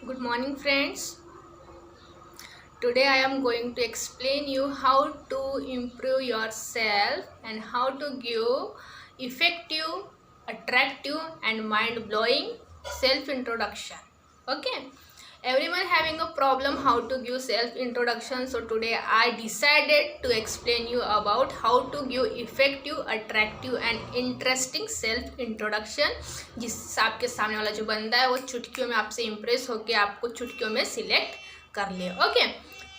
Good morning, friends. Today I am going to explain you how to improve yourself and how to give effective, attractive and mind-blowing self-introduction. Okay. Everyone having a problem how to give self-introduction. So today I decided to explain you about how to give effective, attractive and interesting self-introduction. जिस आपके सामने वाला जो बंदा है वो चुटकियों में आपसे इम्प्रेस होकर आपको चुटकियों में सिलेक्ट कर ले। ओके,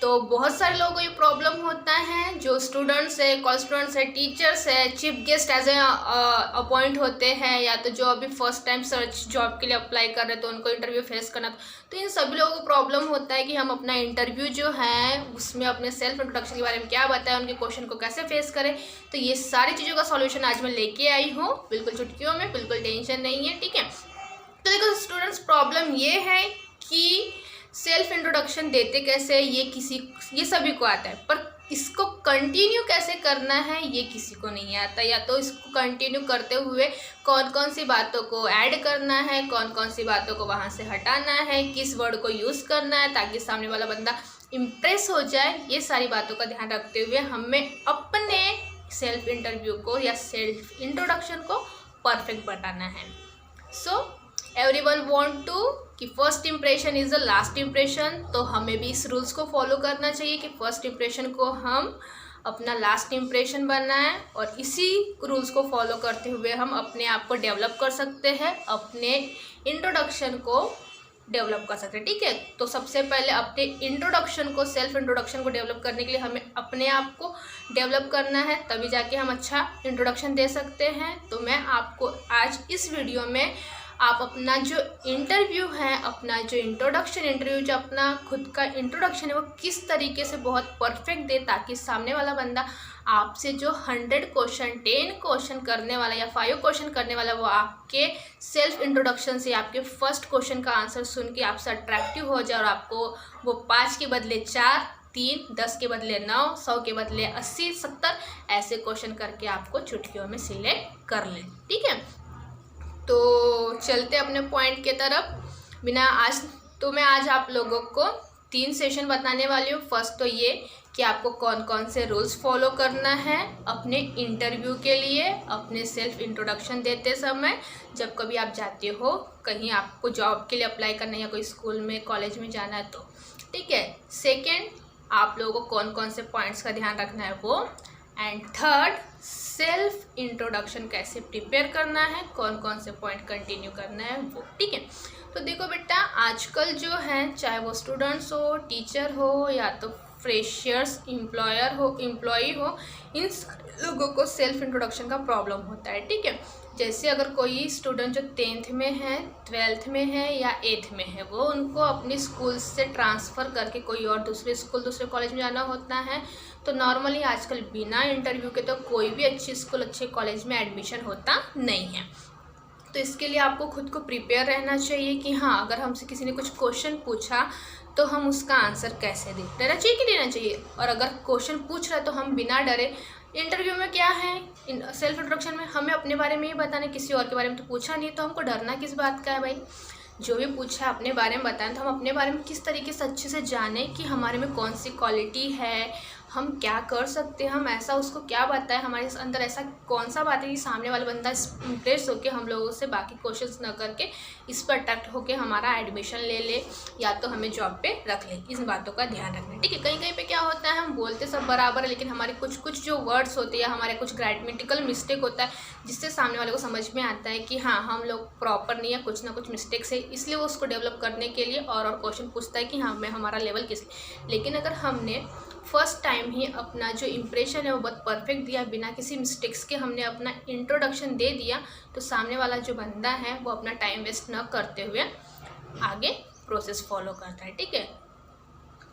तो बहुत सारे लोगों को ये प्रॉब्लम होता है, जो स्टूडेंट्स है, कॉलेज स्टूडेंट्स है, टीचर्स है, chief guest as a appoint होते हैं, या तो जो अभी फर्स्ट टाइम सर्च जॉब के लिए अप्लाई कर रहे हैं तो उनको इंटरव्यू फेस करना। तो इन सभी लोगों को प्रॉब्लम होता है कि हम अपना इंटरव्यू जो है उसमें अपने सेल्फ इंट्रोडक्शन के बारे में क्या बताएं, उनके क्वेश्चन को कैसे फेस करें। तो ये सारी चीज़ों का सॉल्यूशन आज मैं लेके आई हूँ, बिल्कुल चुटकियों में, बिल्कुल टेंशन नहीं है। ठीक है, तो देखो स्टूडेंट्स, प्रॉब्लम ये है कि सेल्फ इंट्रोडक्शन देते कैसे, ये सभी को आता है, पर इसको कंटिन्यू कैसे करना है ये किसी को नहीं आता। या तो इसको कंटिन्यू करते हुए कौन कौन सी बातों को ऐड करना है, कौन कौन सी बातों को वहाँ से हटाना है, किस वर्ड को यूज़ करना है ताकि सामने वाला बंदा इम्प्रेस हो जाए, ये सारी बातों का ध्यान रखते हुए हमें अपने सेल्फ इंटरव्यू को या सेल्फ इंट्रोडक्शन को परफेक्ट बनाना है। सो एवरीवन वांट टू कि first impression is the last impression, तो हमें भी इस रूल्स को फॉलो करना चाहिए कि फर्स्ट इम्प्रेशन को हम अपना लास्ट इम्प्रेशन बनाएं, और इसी रूल्स को फॉलो करते हुए हम अपने आप को डेवलप कर सकते हैं, अपने इंट्रोडक्शन को डेवलप कर सकते हैं। ठीक है, तो सबसे पहले अपने इंट्रोडक्शन को, सेल्फ इंट्रोडक्शन को डेवलप करने के लिए हमें अपने आप को डेवलप करना है, तभी जाके हम अच्छा इंट्रोडक्शन दे सकते हैं। तो मैं आपको आज इस वीडियो में आप अपना जो इंटरव्यू है, अपना जो इंट्रोडक्शन इंटरव्यू, जो अपना खुद का इंट्रोडक्शन है वो किस तरीके से बहुत परफेक्ट दे, ताकि सामने वाला बंदा आपसे जो 100 क्वेश्चन, 10 क्वेश्चन करने वाला या 5 क्वेश्चन करने वाला, वो आपके सेल्फ इंट्रोडक्शन से, आपके फर्स्ट क्वेश्चन का आंसर सुन के आपसे अट्रैक्टिव हो जाए और आपको वो 5 के बदले 4, 3, 10 के बदले 9, 100 के बदले 80, 70 ऐसे क्वेश्चन करके आपको चुटकियों में सिलेक्ट कर ले। ठीक है, तो चलते अपने पॉइंट के तरफ। मैं आज आप लोगों को 3 सेशन बताने वाली हूँ। फर्स्ट तो ये कि आपको कौन कौन से रूल्स फॉलो करना है अपने इंटरव्यू के लिए, अपने सेल्फ इंट्रोडक्शन देते समय, जब कभी आप जाते हो कहीं आपको जॉब के लिए अप्लाई करना है या कोई स्कूल में, कॉलेज में जाना है तो। ठीक है, सेकेंड, आप लोगों को कौन कौन से पॉइंट्स का ध्यान रखना है वो, एंड थर्ड, सेल्फ इंट्रोडक्शन कैसे प्रिपेयर करना है, कौन कौन से पॉइंट कंटिन्यू करना है वो। ठीक है, तो देखो बेटा, आजकल जो है, चाहे वो स्टूडेंट्स हो, टीचर हो या तो फ्रेशर्स, एम्प्लॉय हो, इन लोगों को सेल्फ इंट्रोडक्शन का प्रॉब्लम होता है। ठीक है, जैसे अगर कोई स्टूडेंट जो 10th में है, 12th में है या 8th में है, वो उनको अपनी स्कूल से ट्रांसफ़र करके कोई और दूसरे स्कूल, दूसरे कॉलेज में जाना होता है, तो नॉर्मली आजकल बिना इंटरव्यू के तो कोई भी अच्छी स्कूल, अच्छे कॉलेज में एडमिशन होता नहीं है। तो इसके लिए आपको खुद को प्रिपेयर रहना चाहिए कि हाँ, अगर हमसे किसी ने कुछ क्वेश्चन पूछा तो हम उसका आंसर कैसे दें, देना चाहिए कि देना चाहिए। और अगर क्वेश्चन पूछ रहा है तो हम बिना डरे, इंटरव्यू में क्या है, सेल्फ इंट्रोडक्शन में हमें अपने बारे में ही बताना, किसी और के बारे में तो पूछा नहीं, तो हमको डरना किस बात का है भाई। जो भी पूछा है अपने बारे में बताएं, तो हम अपने बारे में किस तरीके से अच्छे से जानें कि हमारे में कौन सी क्वालिटी है, हम क्या कर सकते हैं, हम ऐसा उसको क्या बताएं, हमारे अंदर ऐसा कौन सा बात है कि सामने वाला बंदा इम्प्रेस होकर हम लोगों से बाकी क्वेश्चंस न करके इस पर अट्रैक्ट होकर हमारा एडमिशन ले ले या तो हमें जॉब पे रख ले। इन बातों का ध्यान रखना। ठीक है, कहीं कहीं पे क्या होता है, हम बोलते सब बराबर है, लेकिन हमारे कुछ जो वर्ड्स होते हैं या हमारे कुछ ग्रामेटिकल मिस्टेक होता है, जिससे सामने वाले को समझ में आता है कि हाँ, हम लोग प्रॉपर नहीं है, कुछ ना कुछ मिस्टेक्स है, इसलिए वो उसको डेवलप करने के लिए और क्वेश्चन पूछता है कि हाँ, मैं हमारा लेवल किस। लेकिन अगर हमने फर्स्ट टाइम ही अपना जो इम्प्रेशन है वो बहुत परफेक्ट दिया, बिना किसी मिस्टेक्स के हमने अपना इंट्रोडक्शन दे दिया, तो सामने वाला जो बंदा है वो अपना टाइम वेस्ट न करते हुए आगे प्रोसेस फॉलो करता है। ठीक है,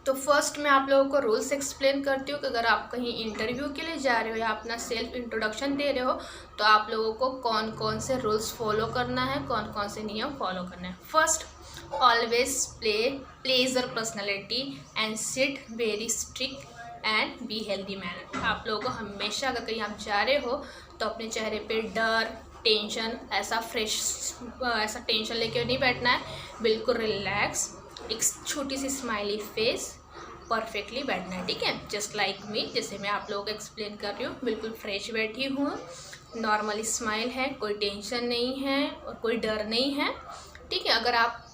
तो फर्स्ट मैं आप लोगों को रूल्स एक्सप्लेन करती हूँ कि अगर आप कहीं इंटरव्यू के लिए जा रहे हो या अपना सेल्फ इंट्रोडक्शन दे रहे हो तो आप लोगों को कौन कौन से रूल्स फॉलो करना है, कौन कौन से नियम फॉलो करना है। First, always pledge your personality and sit very strict and be healthy manner. आप लोगों को हमेशा अगर कहीं आप जा रहे हो तो अपने चेहरे पे डर, टेंशन, ऐसा टेंशन लेके नहीं बैठना है, बिल्कुल रिलैक्स एक छोटी सी स्माइली फेस परफेक्टली बैठना है, ठीक है। जस्ट लाइक मी, जैसे मैं आप लोगों को एक्सप्लेन कर रही हूँ, बिल्कुल फ्रेश बैठी हूँ, नॉर्मली स्माइल है, कोई टेंशन नहीं है और कोई डर नहीं है, ठीक है। अगर आप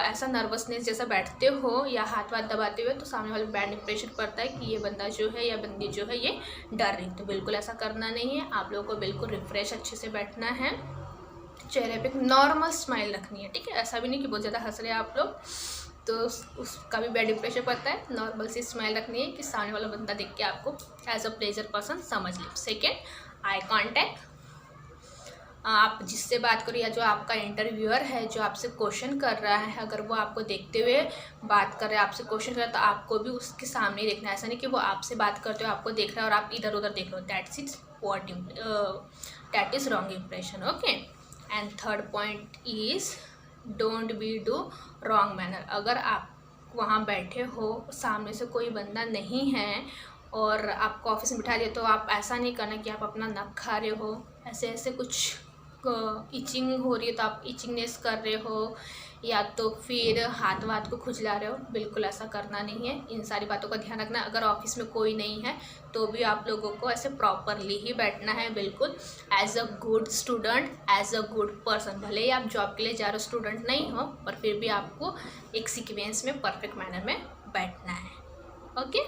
ऐसा नर्वसनेस जैसा बैठते हो या हाथ वाथ दबाते हुए तो सामने वाले बैड इंप्रेशन पड़ता है कि ये बंदा जो है या बंदी जो है ये डर रही। तो बिल्कुल ऐसा करना नहीं है, आप लोगों को बिल्कुल रिफ्रेश अच्छे से बैठना है, चेहरे पे नॉर्मल स्माइल रखनी है, ठीक है। ऐसा भी नहीं कि बहुत ज़्यादा हंस रहे हैं आप लोग तो उसका भी बैड इंप्रेशन पड़ता है। नॉर्मल सी स्माइल रखनी है कि सामने वाला बंदा देख के आपको एज अ प्लेजर पर्सन समझ ले। Second, eye contact. आप जिससे बात करो या जो आपका इंटरव्यूअर है जो आपसे क्वेश्चन कर रहा है, अगर वो आपको देखते हुए बात कर रहा है, आपसे क्वेश्चन कर रहा है, तो आपको भी उसके सामने ही देखना है। ऐसा नहीं कि वो आपसे बात करते हो आपको देख रहा है और आप इधर उधर देख रहे हो, that is wrong impression, okay. And third point is don't be do wrong manner. अगर आप वहाँ बैठे हो, सामने से कोई बंदा नहीं है और आपको ऑफिस में बिठा दिया, तो आप ऐसा नहीं करना कि आप अपना नक खा रहे हो, ऐसे ऐसे कुछ इचिंग हो रही है तो आप इचिंगनेस कर रहे हो, या तो फिर हाथ वाथ को खुजला रहे हो, बिल्कुल ऐसा करना नहीं है। इन सारी बातों का ध्यान रखना। अगर ऑफिस में कोई नहीं है तो भी आप लोगों को ऐसे प्रॉपरली ही बैठना है, बिल्कुल as a good student, as a good person. भले ही आप जॉब के लिए जा रहे हो, स्टूडेंट नहीं हो, पर फिर भी आपको एक सीक्वेंस में परफेक्ट मैनर में बैठना है, okay.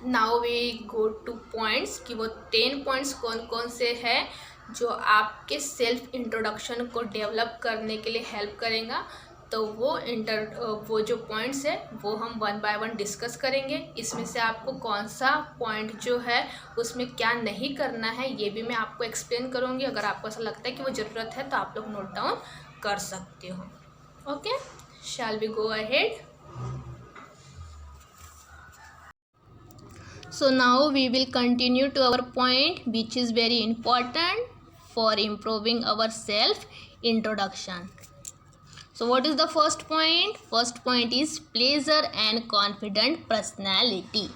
Now we go to points कि वो 10 पॉइंट्स कौन कौन से हैं जो आपके सेल्फ इंट्रोडक्शन को डेवलप करने के लिए हेल्प करेगा। तो वो जो पॉइंट्स है वो हम 1 बाय 1 डिस्कस करेंगे। इसमें से आपको कौन सा पॉइंट जो है उसमें क्या नहीं करना है ये भी मैं आपको एक्सप्लेन करूँगी। अगर आपको ऐसा लगता है कि वो ज़रूरत है तो आप लोग नोट डाउन कर सकते हो, okay. Shall we go ahead. So now we will continue to our point which is very important for improving our self introduction. So what is the first point? First point is pleasure and confident personality.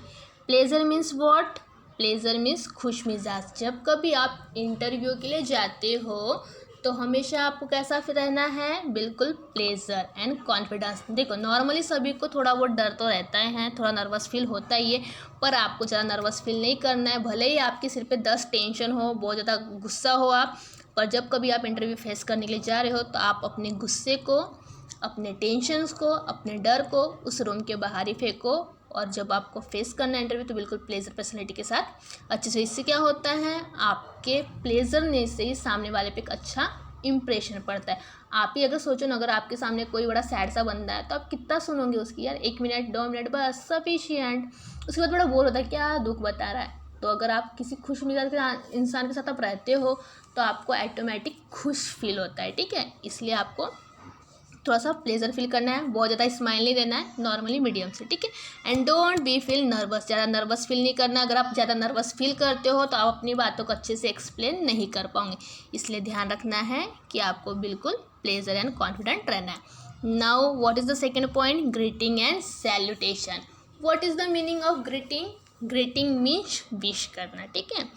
Pleasure means what? Pleasure means खुश मिजाज। जब कभी आप interview के लिए जाते हो तो हमेशा आपको कैसा रहना है, बिल्कुल प्लेजर एंड कॉन्फिडेंस। देखो नॉर्मली सभी को थोड़ा बहुत डर तो रहता है, थोड़ा नर्वस फील होता ही है, पर आपको ज़्यादा नर्वस फील नहीं करना है। भले ही आपके सिर पे 10 टेंशन हो, बहुत ज़्यादा गुस्सा हो आप, पर जब कभी आप इंटरव्यू फेस करने के लिए जा रहे हो तो आप अपने गुस्से को, अपने टेंशन्स को, अपने डर को उस रूम के बाहर ही फेंको। और जब आपको फेस करना है इंटरव्यू तो बिल्कुल प्लेजर पर्सनैलिटी के साथ अच्छे से। इससे क्या होता है, आपके प्लेजरनेस से ही सामने वाले पे एक अच्छा इम्प्रेशन पड़ता है। आप ही अगर सोचो ना, अगर आपके सामने कोई बड़ा सैड सा बंदा है तो आप कितना सुनोगे उसकी, यार 1 मिनट 2 मिनट बस सफिशिएंट। उसके बाद बड़ा बोर होता है, क्या दुख बता रहा है। तो अगर आप किसी खुश मिजाज के इंसान के साथ आप रहते हो तो आपको ऑटोमेटिक खुश फील होता है, ठीक है। इसलिए आपको थोड़ा सा प्लेजर फील करना है, बहुत ज़्यादा स्माइल नहीं देना है, नॉर्मली मीडियम से, ठीक है। And don't be feel nervous, ज़्यादा नर्वस फील नहीं करना। अगर आप ज़्यादा नर्वस फील करते हो तो आप अपनी बातों को अच्छे से एक्सप्लेन नहीं कर पाओगे, इसलिए ध्यान रखना है कि आपको बिल्कुल प्लेजर एंड कॉन्फिडेंट रहना है। Now what is the second point, greeting and salutation. What is the meaning of greeting? Greeting means wish करना, ठीक है।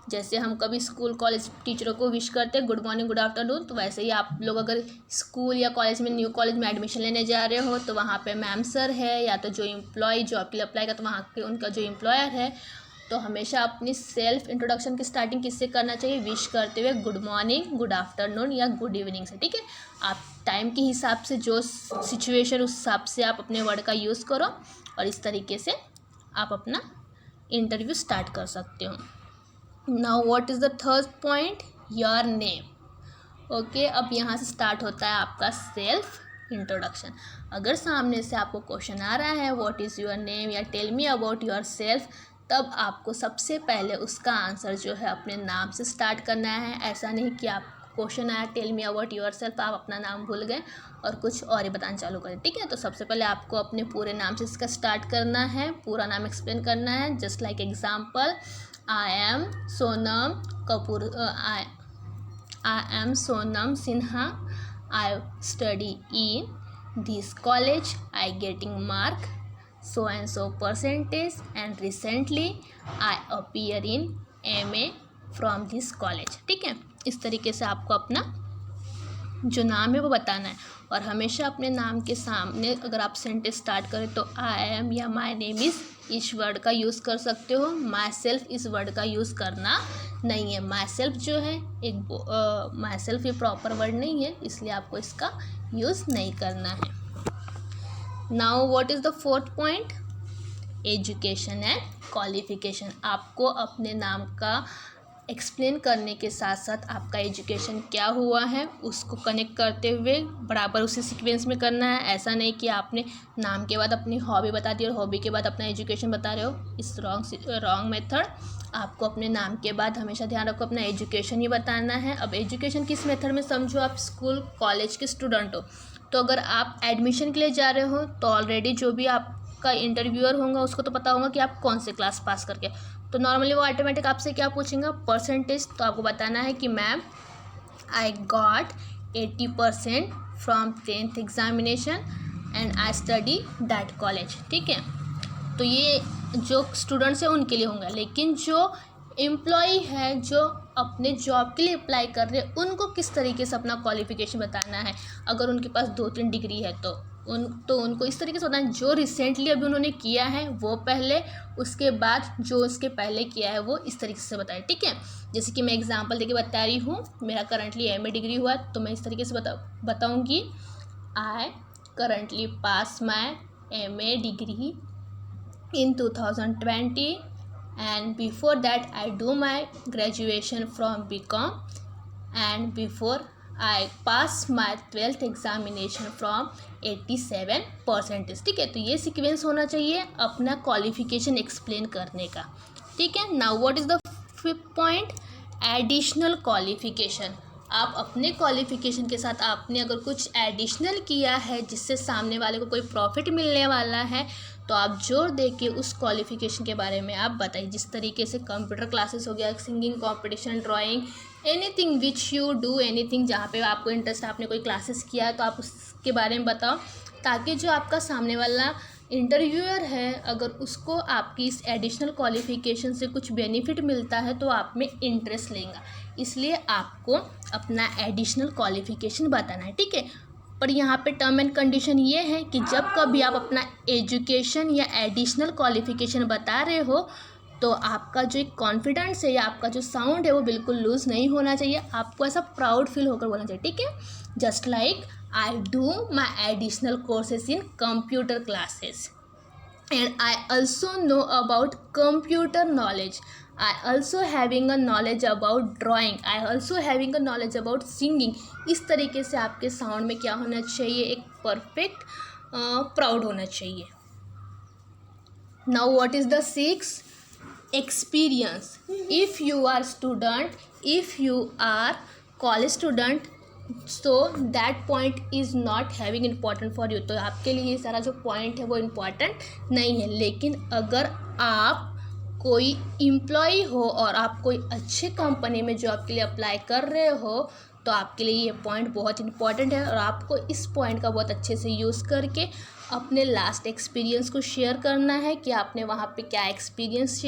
जैसे हम कभी स्कूल कॉलेज टीचरों को विश करते हैं गुड मॉर्निंग गुड आफ्टरनून, तो वैसे ही आप लोग अगर स्कूल या कॉलेज में, न्यू कॉलेज में एडमिशन लेने जा रहे हो तो वहाँ पे मैम सर है या तो जो एम्प्लॉय जॉब के लिए अप्लाई का, तो वहाँ के उनका जो एम्प्लॉयर है, तो हमेशा अपनी सेल्फ इंट्रोडक्शन की स्टार्टिंग किससे करना चाहिए, विश करते हुए गुड मॉर्निंग गुड आफ्टरनून या गुड इवनिंग से, ठीक है। आप टाइम के हिसाब से जो सिचुएशन उस हिसाब से आप अपने वर्ड का यूज़ करो और इस तरीके से आप अपना इंटरव्यू स्टार्ट कर सकते हो। Now what is the third point, your name, okay. अब यहाँ से स्टार्ट होता है आपका सेल्फ इंट्रोडक्शन। अगर सामने से आपको क्वेश्चन आ रहा है व्हाट इज़ योर नेम या tell me about yourself, तब आपको सबसे पहले उसका आंसर जो है अपने नाम से स्टार्ट करना है। ऐसा नहीं कि आप क्वेश्चन आया tell me about yourself, आप अपना नाम भूल गए और कुछ और ही बताना चालू करें, ठीक है। तो सबसे पहले आपको अपने पूरे नाम से इसका स्टार्ट करना है, पूरा नाम एक्सप्लेन करना है। Just like example, I am Sonam Kapoor. I am Sonam Sinha. I study in this college. I getting mark so and so percentage, and recently I appear in MA from this college, ठीक है। इस तरीके से आपको अपना जो नाम है वो बताना है। और हमेशा अपने नाम के सामने अगर आप सेंटेंस स्टार्ट करें तो आई एम या माई नेम इज़ इस वर्ड का यूज़ कर सकते हो। माई सेल्फ इस वर्ड का यूज़ करना नहीं है। माई सेल्फ जो है एक माई सेल्फ ये प्रॉपर वर्ड नहीं है, इसलिए आपको इसका यूज़ नहीं करना है। Now what is the fourth point? Education and qualification. आपको अपने नाम का एक्सप्लेन करने के साथ साथ आपका एजुकेशन क्या हुआ है उसको कनेक्ट करते हुए बराबर उसी सीक्वेंस में करना है। ऐसा नहीं कि आपने नाम के बाद अपनी हॉबी बता दी और हॉबी के बाद अपना एजुकेशन बता रहे हो, इस रॉन्ग मेथड। आपको अपने नाम के बाद हमेशा ध्यान रखो अपना एजुकेशन ही बताना है। अब एजुकेशन किस मेथड में समझो, आप स्कूल कॉलेज के स्टूडेंट हो तो अगर आप एडमिशन के लिए जा रहे हो तो ऑलरेडी जो भी आपका इंटरव्यूअर होगा उसको तो पता होगा कि आप कौन से क्लास पास करके, तो नॉर्मली वो ऑटोमेटिक आपसे क्या पूछेंगे? परसेंटेज। तो आपको बताना है कि ma'am I got 80% from 10th examination and I study that college. ठीक है, तो ये जो स्टूडेंट्स हैं उनके लिए होंगे। लेकिन जो एम्प्लॉय है जो अपने जॉब के लिए अप्लाई कर रहे हैं उनको किस तरीके से अपना क्वालिफिकेशन बताना है। अगर उनके पास 2-3 डिग्री है तो उनको इस तरीके से बताना है जो रिसेंटली अभी उन्होंने किया है वो पहले, उसके बाद जो उसके पहले किया है वो इस तरीके से बताएं। ठीक है, जैसे कि मैं एग्जांपल देके बता रही हूँ, मेरा करंटली MA डिग्री हुआ है तो मैं इस तरीके से बताऊँगी I currently pass my MA degree in 2020 and before that I do my graduation from BCom and before I pass my 12th examination from 87%। ठीक है, तो ये सीक्वेंस होना चाहिए अपना क्वालिफिकेशन एक्सप्लेन करने का। ठीक है, now what is the fifth point? Additional qualification. आप अपने क्वालिफिकेशन के साथ आपने अगर कुछ एडिशनल किया है जिससे सामने वाले को कोई प्रॉफिट मिलने वाला है तो आप जोर दे के उस क्वालिफिकेशन के बारे में आप बताइए। जिस तरीके से कंप्यूटर क्लासेस हो गया, singing competition, drawing, anything which you do, anything जहाँ पे आपको इंटरेस्ट, आपने कोई क्लासेस किया है तो आप उसके बारे में बताओ, ताकि जो आपका सामने वाला इंटरव्यूअर है अगर उसको आपकी इस एडिशनल क्वालिफिकेशन से कुछ बेनिफिट मिलता है तो आप में इंटरेस्ट लेगा। इसलिए आपको अपना एडिशनल क्वालिफिकेशन बताना है। ठीक है, पर यहाँ पे टर्म एंड कंडीशन ये है कि जब कभी आप अपना एजुकेशन या एडिशनल क्वालिफिकेशन बता रहे हो तो आपका जो एक कॉन्फिडेंस है या आपका जो साउंड है वो बिल्कुल लूज़ नहीं होना चाहिए। आपको ऐसा प्राउड फील होकर बोलना चाहिए। ठीक है, just like I do my additional courses in computer classes and I also know about computer knowledge. I also having a knowledge about drawing. I also having a knowledge about singing. इस तरीके से आपके sound में क्या होना चाहिए? एक perfect proud होना चाहिए। Now what is the sixth? Experience. If you are student, if you are college student, so that point is not having important for you. तो आपके लिए ये सारा जो पॉइंट है वो इम्पॉर्टेंट नहीं है। लेकिन अगर आप कोई एम्प्लॉय हो और आप कोई अच्छे कंपनी में जॉब के लिए अप्लाई कर रहे हो तो आपके लिए ये पॉइंट बहुत इंपॉर्टेंट है और आपको इस पॉइंट का बहुत अच्छे से यूज़ करके अपने लास्ट एक्सपीरियंस को शेयर करना है कि आपने वहाँ पे क्या एक्सपीरियंस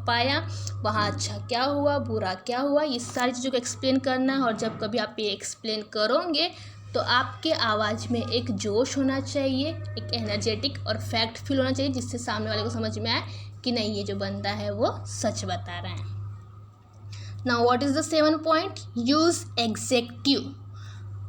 पाया, वहाँ अच्छा क्या हुआ, बुरा क्या हुआ, ये सारी चीज़ों को एक्सप्लेन करना है। और जब कभी आप ये एक्सप्लेन करोगे तो आपके आवाज़ में एक जोश होना चाहिए, एक एनर्जेटिक और फैक्ट फील होना चाहिए, जिससे सामने वाले को समझ में आए कि नहीं ये जो बंदा है वो सच बता रहा है। Now what is the 7th point? Use executive.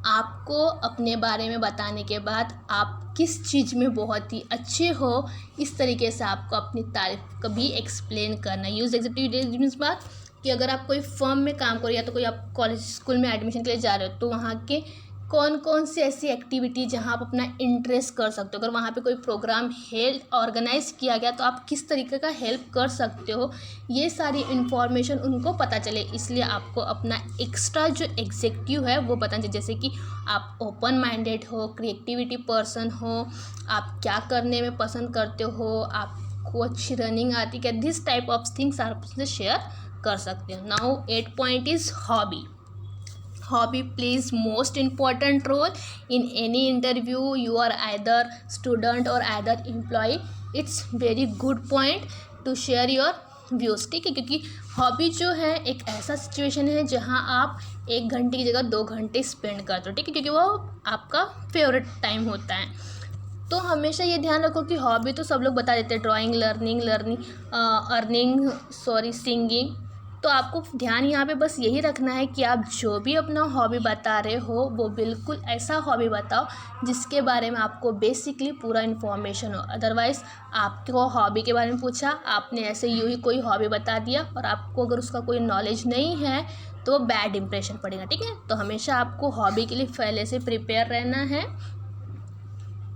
आपको अपने बारे में बताने के बाद आप किस चीज़ में बहुत ही अच्छे हो इस तरीके से आपको अपनी तारीफ कभी एक्सप्लेन करना। यूज़ एग्जेक्टिव मीन्स बात कि अगर आप कोई फर्म में काम करो या तो कोई आप कॉलेज स्कूल में एडमिशन के लिए जा रहे हो तो वहाँ के कौन कौन सी ऐसी एक्टिविटी जहाँ आप अपना इंटरेस्ट कर सकते हो। अगर वहाँ पे कोई प्रोग्राम हेल्प ऑर्गेनाइज किया गया तो आप किस तरीके का हेल्प कर सकते हो, ये सारी इन्फॉर्मेशन उनको पता चले। इसलिए आपको अपना एक्स्ट्रा जो एग्जेक्टिव है वो बताना चाहिए, जैसे कि आप ओपन माइंडेड हो, क्रिएटिविटी पर्सन हो, आप क्या करने में पसंद करते हो, आपको अच्छी रनिंग आती है, दिस टाइप ऑफ थिंग्स आप उससे शेयर कर सकते हो। Now 8th point is hobby. Hobby plays most important role in any interview. You are either student or either employee. It's very good point to share your views. ठीक है, क्योंकि hobby जो है एक ऐसा सिचुएशन है जहाँ आप 1 घंटे की जगह 2 घंटे स्पेंड कर दो, ठीक है, क्योंकि वो आपका फेवरेट टाइम होता है। तो हमेशा ये ध्यान रखो कि हॉबी तो सब लोग बता देते हैं, ड्राइंग, सिंगिंग। तो आपको ध्यान यहाँ पे बस यही रखना है कि आप जो भी अपना हॉबी बता रहे हो वो बिल्कुल ऐसा हॉबी बताओ जिसके बारे में आपको बेसिकली पूरा इन्फॉर्मेशन हो। अदरवाइज़ आपको हॉबी के बारे में पूछा, आपने ऐसे यूँ ही कोई हॉबी बता दिया और आपको अगर उसका कोई नॉलेज नहीं है तो बैड इंप्रेशन पड़ेगा, ठीक है। तो हमेशा आपको हॉबी के लिए पहले से प्रिपेयर रहना है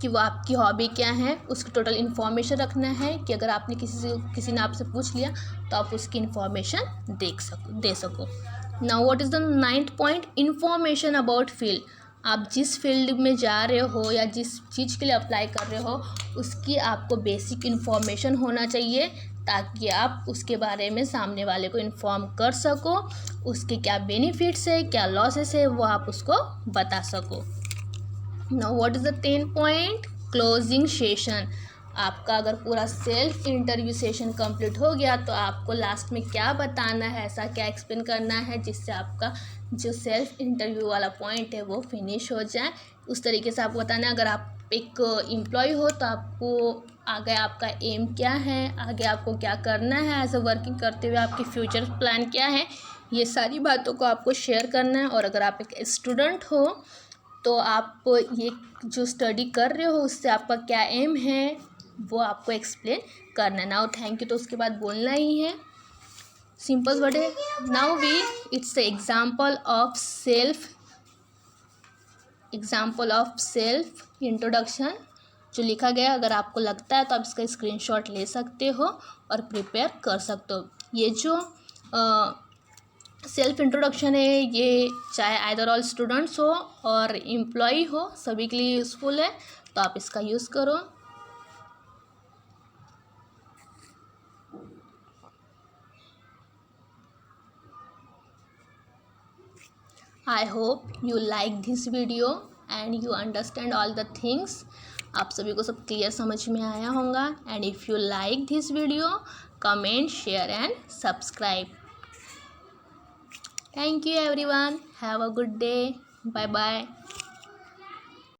कि वो आपकी हॉबी क्या है, उसकी टोटल इन्फॉर्मेशन रखना है कि अगर आपने किसी ने आपसे पूछ लिया तो आप उसकी इन्फॉर्मेशन दे सको। Now what is the 9th point, information about field. आप जिस फील्ड में जा रहे हो या जिस चीज़ के लिए अप्लाई कर रहे हो उसकी आपको बेसिक इन्फॉर्मेशन होना चाहिए, ताकि आप उसके बारे में सामने वाले को इन्फॉर्म कर सको, उसके क्या बेनिफिट्स है, क्या लॉसेस है, वो आप उसको बता सको। Now what is the 10th point, closing session. आपका अगर पूरा सेल्फ इंटरव्यू सेशन कंप्लीट हो गया तो आपको लास्ट में क्या बताना है, ऐसा क्या एक्सप्लेन करना है जिससे आपका जो सेल्फ इंटरव्यू वाला पॉइंट है वो फिनिश हो जाए, उस तरीके से आपको बताना है। अगर आप एक एम्प्लॉय हो तो आपको आगे आपका एम क्या है, आगे आपको क्या करना है, एज अ वर्किंग करते हुए आपकी फ्यूचर प्लान क्या है, ये सारी बातों को आपको शेयर करना है। और अगर आप एक स्टूडेंट हो तो आप ये जो स्टडी कर रहे हो उससे आपका क्या एम है वो आपको एक्सप्लेन करना है। नाउ थैंक यू तो उसके बाद बोलना ही है, सिंपल वर्ड है। Now it's example of self introduction जो लिखा गया, अगर आपको लगता है तो आप इसका स्क्रीनशॉट ले सकते हो और प्रिपेयर कर सकते हो। ये जो सेल्फ इंट्रोडक्शन है ये चाहे आइदर ऑल स्टूडेंट्स हो और एम्प्लॉय हो, सभी के लिए यूज़फुल है, तो आप इसका यूज़ करो। I hope you like this video and you understand all the things. आप सभी को सब क्लियर समझ में आया होगा। And if you like this video, comment, share and subscribe. Thank you everyone. Have a good day. Bye bye.